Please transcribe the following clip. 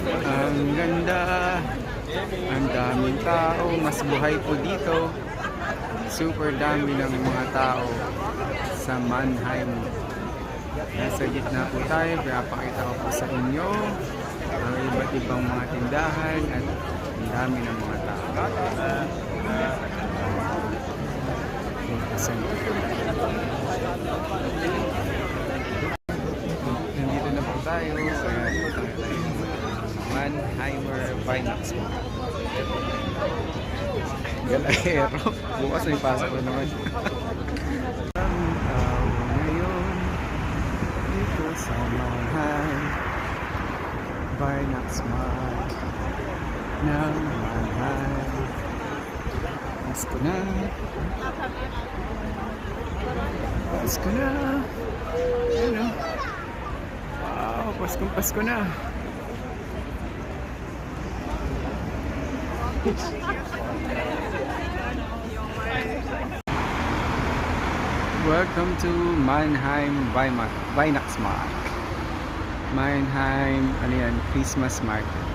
Ang ganda. Ang daming tao. Mas buhay po dito. Super dami ng mga tao sa Mannheim. Nasa gitna po tayo. Pinapakita ko po sa inyo ang iba't ibang mga tindahan at ang dami ng mga tao. Nandito na po tayo sa Mannheimer Binax. Galahero. Bukas may pasok na naman. Ang tao ngayon dito sa Mannheim Weihnachtsmarkt ng Mannheim. Pasko na. Pasko na. Ano? Wow, Paskong Pasko na. Welcome to Mannheim Weihnachtsmarkt. Mannheim, ano yan, Christmas market.